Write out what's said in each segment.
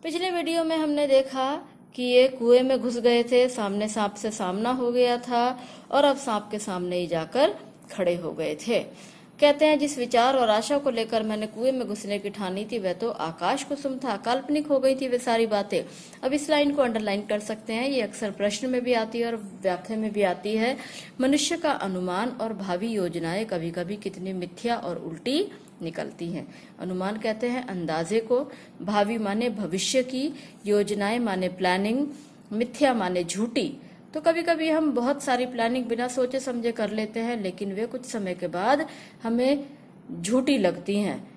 पिछले वीडियो में हमने देखा कि ये कुएं में घुस गए थे, सामने सांप से सामना हो गया था और अब सांप के सामने ही जाकर खड़े हो गए थे। कहते हैं जिस विचार और आशा को लेकर मैंने कुएं में घुसने की ठानी थी वह तो आकाश कुसुम था, काल्पनिक हो गई थी वे सारी बातें। अब इस लाइन को अंडरलाइन कर सकते हैं, ये अक्सर प्रश्न में भी आती है और व्याख्या में भी आती है। मनुष्य का अनुमान और भावी योजनाएं कभी कभी कितनी मिथ्या और उल्टी निकलती हैं। अनुमान कहते हैं अंदाजे को, भावी माने भविष्य की, योजनाएं माने प्लानिंग, मिथ्या माने झूठी। तो कभी कभी हम बहुत सारी प्लानिंग बिना सोचे समझे कर लेते हैं, लेकिन वे कुछ समय के बाद हमें झूठी लगती हैं,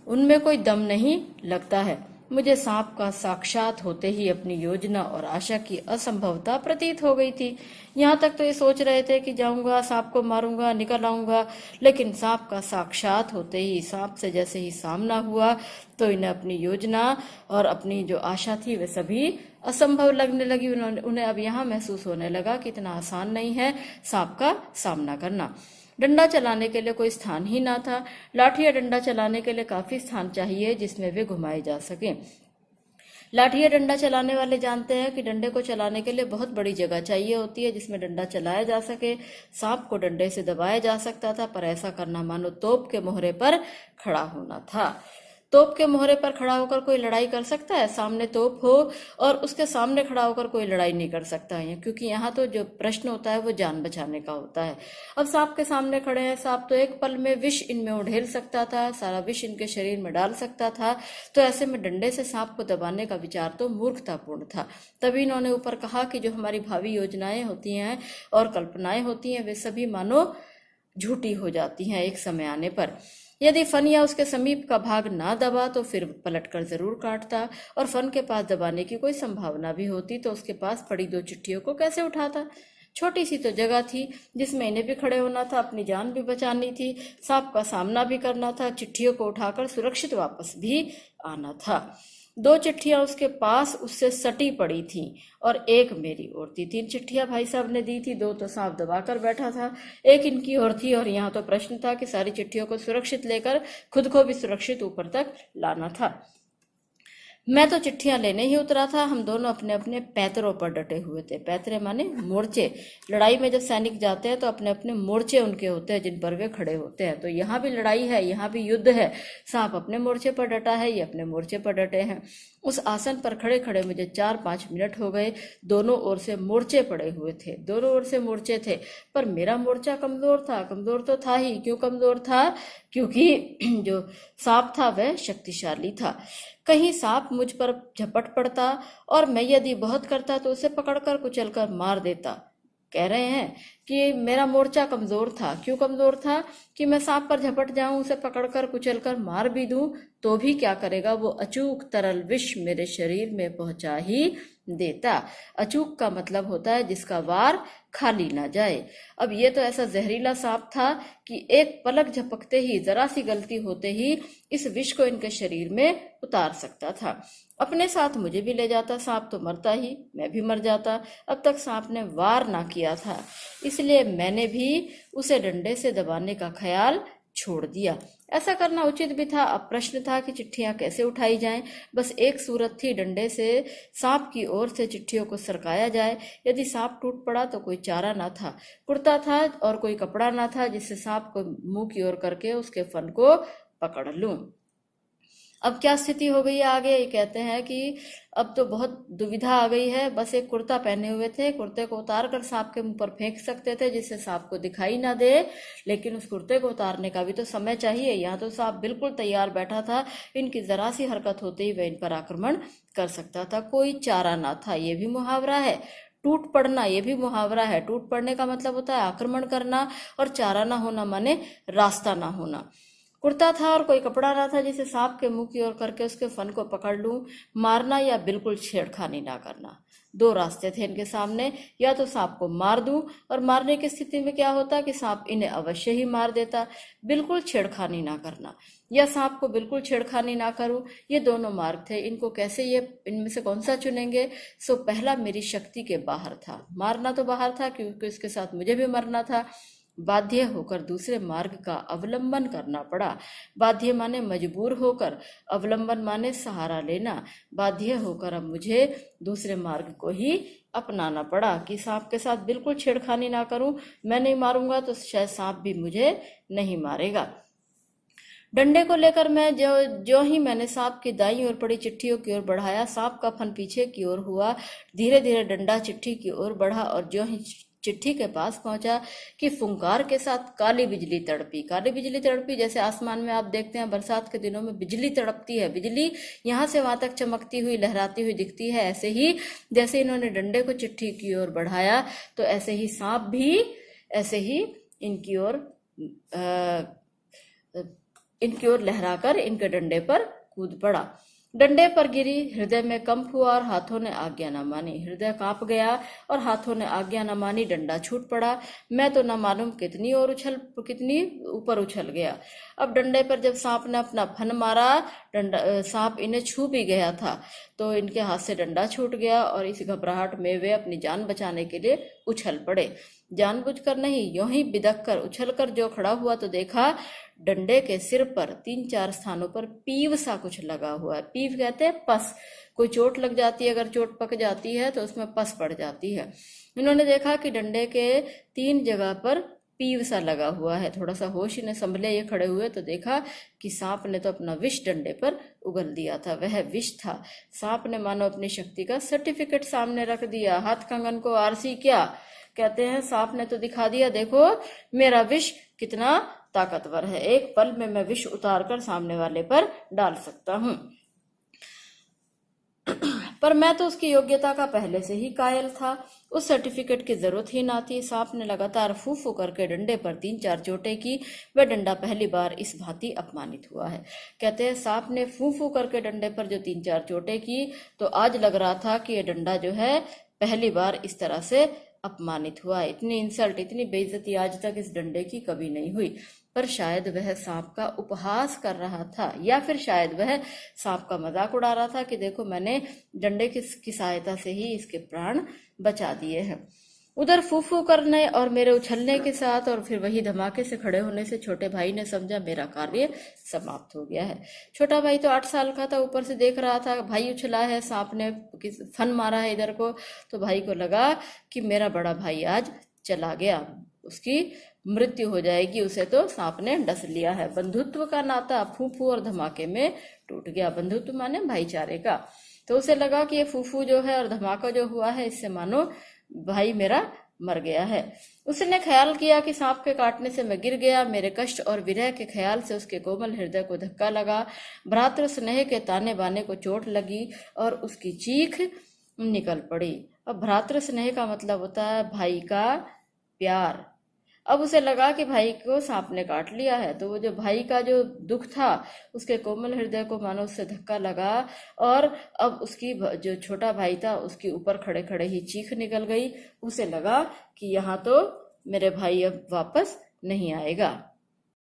उनमें कोई दम नहीं लगता है। मुझे सांप का साक्षात होते ही अपनी योजना और आशा की असंभवता प्रतीत हो गई थी। यहाँ तक तो ये सोच रहे थे कि जाऊंगा, सांप को मारूंगा, निकल आऊंगा, लेकिन सांप का साक्षात होते ही, सांप से जैसे ही सामना हुआ तो इन्हें अपनी योजना और अपनी जो आशा थी वे सभी असंभव लगने लगी। उन्हें अब यहाँ महसूस होने लगा कि इतना आसान नहीं है सांप का सामना करना। डंडा चलाने के लिए कोई स्थान ही ना था। लाठी या डंडा चलाने के लिए काफी स्थान चाहिए जिसमें वे घुमाए जा सके। लाठी या डंडा चलाने वाले जानते हैं कि डंडे को चलाने के लिए बहुत बड़ी जगह चाहिए होती है जिसमें डंडा चलाया जा सके। सांप को डंडे से दबाया जा सकता था, पर ऐसा करना मानो तोप के मोहरे पर खड़ा होना था। तोप के मोहरे पर खड़ा होकर कोई लड़ाई कर सकता है? सामने तोप हो और उसके सामने खड़ा होकर कोई लड़ाई नहीं कर सकता है, क्योंकि यहाँ तो जो प्रश्न होता है वो जान बचाने का होता है। अब सांप के सामने खड़े हैं, सांप तो एक पल में विष इनमें उड़ेल सकता था, सारा विष इनके शरीर में डाल सकता था। तो ऐसे में डंडे से सांप को दबाने का विचार तो मूर्खतापूर्ण था। तभी इन्होंने ऊपर कहा कि जो हमारी भावी योजनाएं होती हैं और कल्पनाएं होती हैं वे सभी मानो झूठी हो जाती हैं एक समय आने पर। यदि फन या उसके समीप का भाग ना दबा तो फिर पलटकर जरूर काटता, और फन के पास दबाने की कोई संभावना भी होती तो उसके पास पड़ी दो चिट्ठियों को कैसे उठाता। छोटी सी तो जगह थी जिसमें इन्हें भी खड़े होना था, अपनी जान भी बचानी थी, सांप का सामना भी करना था, चिट्ठियों को उठाकर सुरक्षित वापस भी आना था। दो चिट्ठियां उसके पास उससे सटी पड़ी थीं और एक मेरी ओर थी। 3 चिट्ठियां भाई साहब ने दी थी, 2 तो सांप दबाकर बैठा था, एक इनकी ओर थी। और यहाँ तो प्रश्न था कि सारी चिट्ठियों को सुरक्षित लेकर खुद को भी सुरक्षित ऊपर तक लाना था। मैं तो चिट्ठियां लेने ही उतरा था। हम दोनों अपने अपने पैतरों पर डटे हुए थे। पैतरे माने मोर्चे। लड़ाई में जब सैनिक जाते हैं तो अपने अपने मोर्चे उनके होते हैं जिन पर वे खड़े होते हैं। तो यहाँ भी लड़ाई है, यहाँ भी युद्ध है। सांप अपने मोर्चे पर डटा है, ये अपने मोर्चे पर डटे हैं। उस आसन पर खड़े खड़े मुझे 4-5 मिनट हो गए। दोनों ओर से मोर्चे पड़े हुए थे, दोनों ओर से मोर्चे थे, पर मेरा मोर्चा कमजोर था। कमजोर तो था ही। क्यों कमजोर था? क्योंकि जो सांप था वह शक्तिशाली था। कहीं सांप मुझ पर झपट पड़ता और मैं यदि बहुत करता तो उसे पकड़कर कुचलकर मार देता। कह रहे हैं कि मेरा मोर्चा कमजोर था। क्यों कमजोर था? कि मैं सांप पर झपट जाऊं, उसे पकड़कर कुचलकर मार भी दूं तो भी क्या करेगा, वो अचूक तरल विष मेरे शरीर में पहुंचा ही देता। अचूक का मतलब होता है जिसका वार खाली ना जाए। अब ये तो ऐसा जहरीला सांप था कि एक पलक झपकते ही, जरा सी गलती होते ही इस विष को इनके शरीर में उतार सकता था। अपने साथ मुझे भी ले जाता, सांप तो मरता ही, मैं भी मर जाता। अब तक सांप ने वार ना किया था, इसलिए मैंने भी उसे डंडे से दबाने का ख्याल छोड़ दिया। ऐसा करना उचित भी था। अब प्रश्न था कि चिट्ठियां कैसे उठाई जाएं। बस एक सूरत थी, डंडे से सांप की ओर से चिट्ठियों को सरकाया जाए। यदि सांप टूट पड़ा तो कोई चारा ना था। कुर्ता था और कोई कपड़ा ना था जिससे सांप को मुंह की ओर करके उसके फन को पकड़ लूं। अब क्या स्थिति हो गई है आगे? ये कहते हैं कि अब तो बहुत दुविधा आ गई है। बस एक कुर्ता पहने हुए थे, कुर्ते को उतार कर सांप के मुंह पर फेंक सकते थे जिससे सांप को दिखाई ना दे, लेकिन उस कुर्ते को उतारने का भी तो समय चाहिए। यहाँ तो सांप बिल्कुल तैयार बैठा था, इनकी जरा सी हरकत होते ही वह इन पर आक्रमण कर सकता था। कोई चारा ना था, ये भी मुहावरा है। टूट पड़ना, ये भी मुहावरा है। टूट पड़ने का मतलब होता है आक्रमण करना, और चारा ना होना माने रास्ता ना होना। कुर्ता था और कोई कपड़ा ना था जिसे सांप के मुंह की ओर करके उसके फन को पकड़ लूं। मारना या बिल्कुल छेड़खानी ना करना। 2 रास्ते थे इनके सामने। या तो सांप को मार दूं, और मारने की स्थिति में क्या होता कि सांप इन्हें अवश्य ही मार देता। बिल्कुल छेड़खानी ना करना या सांप को बिल्कुल छेड़खानी ना करूं, ये दोनों मार्ग थे। इनको कैसे, ये इनमें से कौन सा चुनेंगे? सो पहला मेरी शक्ति के बाहर था। मारना तो बाहर था क्योंकि उसके साथ मुझे भी मरना था। बाध्य होकर दूसरे मार्ग का अवलंबन करना पड़ा। बाध्य माने मजबूर होकर, अवलंबन माने सहारा लेना। बाध्य होकर अब मुझे दूसरे मार्ग को ही अपनाना पड़ा कि सांप के साथ बिल्कुल छेड़खानी ना करूं। मैं नहीं मारूंगा तो शायद सांप भी मुझे नहीं मारेगा। डंडे को लेकर मैं जो ही मैंने सांप की दाईं ओर पड़ी चिट्ठियों की ओर बढ़ाया, सांप का फन पीछे की ओर हुआ। धीरे धीरे डंडा चिट्ठी की ओर बढ़ा और जो ही चिट्ठी के पास पहुंचा कि फुंकार के साथ काली बिजली तड़पी। काली बिजली तड़पी जैसे आसमान में आप देखते हैं बरसात के दिनों में बिजली तड़पती है, बिजली यहाँ से वहां तक चमकती हुई लहराती हुई दिखती है। ऐसे ही जैसे इन्होंने डंडे को चिट्ठी की ओर बढ़ाया तो ऐसे ही सांप भी ऐसे ही इनकी ओर लहराकर इनके डंडे पर कूद पड़ा। डंडे पर गिरी, हृदय में कंप हुआ और हाथों ने आज्ञा न मानी। हृदय कांप गया और हाथों ने आज्ञा न मानी। डंडा छूट पड़ा। मैं तो न मालूम कितनी ऊपर उछल गया। अब डंडे पर जब सांप ने अपना फन मारा, सांप इन्हें छू भी गया था तो इनके हाथ से डंडा छूट गया और इस घबराहट में वे अपनी जान बचाने के लिए उछल पड़े। जानबूझकर नहीं, यूं ही बिदक कर उछलकर जो खड़ा हुआ तो देखा डंडे के सिर पर 3-4 स्थानों पर पीव सा कुछ लगा हुआ है। पीव कहते हैं पस। कोई चोट लग जाती है, अगर चोट पक जाती है तो उसमें पस पड़ जाती है। इन्होंने देखा कि डंडे के 3 जगह पर पीव सा लगा हुआ है। थोड़ा सा होश इन्हें संभले ये खड़े हुए तो देखा कि सांप ने तो अपना विष डंडे पर उगल दिया था। वह विष था। सांप ने मानो अपनी शक्ति का सर्टिफिकेट सामने रख दिया। हाथ कंगन को आरसी क्या कहते हैं, सांप ने तो दिखा दिया, देखो मेरा विष कितना ताकतवर है। एक पल में मैं विष उतारकर सामने वाले पर डाल सकता हूं। पर मैं तो उसकी योग्यता का पहले से ही कायल था। उस सर्टिफिकेट की जरूरत ही ना थी। सांप ने लगातार फू फू करके डंडे पर 3-4 चोटें की। वह डंडा पहली बार इस भांति अपमानित हुआ है। कहते हैं सांप ने फू फू करके डंडे पर जो 3-4 चोटें की तो आज लग रहा था कि यह डंडा जो है पहली बार इस तरह से अपमानित हुआ। इतनी इंसल्ट, इतनी बेइज्जती आज तक इस डंडे की कभी नहीं हुई। पर शायद वह सांप का उपहास कर रहा था या फिर शायद वह सांप का मजाक उड़ा रहा था कि देखो मैंने डंडे की सहायता से ही इसके प्राण बचा दिए हैं। उधर फूफू करने और मेरे उछलने के साथ और फिर वही धमाके से खड़े होने से छोटे भाई ने समझा मेरा कार्य समाप्त हो गया है। छोटा भाई तो 8 साल का था, ऊपर से देख रहा था भाई उछला है, सांप ने फन मारा है इधर को, तो भाई को लगा कि मेरा बड़ा भाई आज चला गया, उसकी मृत्यु हो जाएगी, उसे तो सांप ने डस लिया है। बंधुत्व का नाता फूफू और धमाके में टूट गया। बंधुत्व माने भाईचारे का। तो उसे लगा कि ये फूफू जो है और धमाका जो हुआ है इससे मानो भाई मेरा मर गया है। उसने ख्याल किया कि सांप के काटने से मैं गिर गया। मेरे कष्ट और विरह के ख्याल से उसके कोमल हृदय को धक्का लगा। भ्रातृ स्नेह के ताने बाने को चोट लगी और उसकी चीख निकल पड़ी। अब भ्रातृ स्नेह का मतलब होता है भाई का प्यार। अब उसे लगा कि भाई को सांप ने काट लिया है, तो वो जो भाई का जो दुख था उसके कोमल हृदय को मानो उससे धक्का लगा और अब उसकी जो छोटा भाई था उसके ऊपर खड़े खड़े ही चीख निकल गई। उसे लगा कि यहाँ तो मेरे भाई अब वापस नहीं आएगा।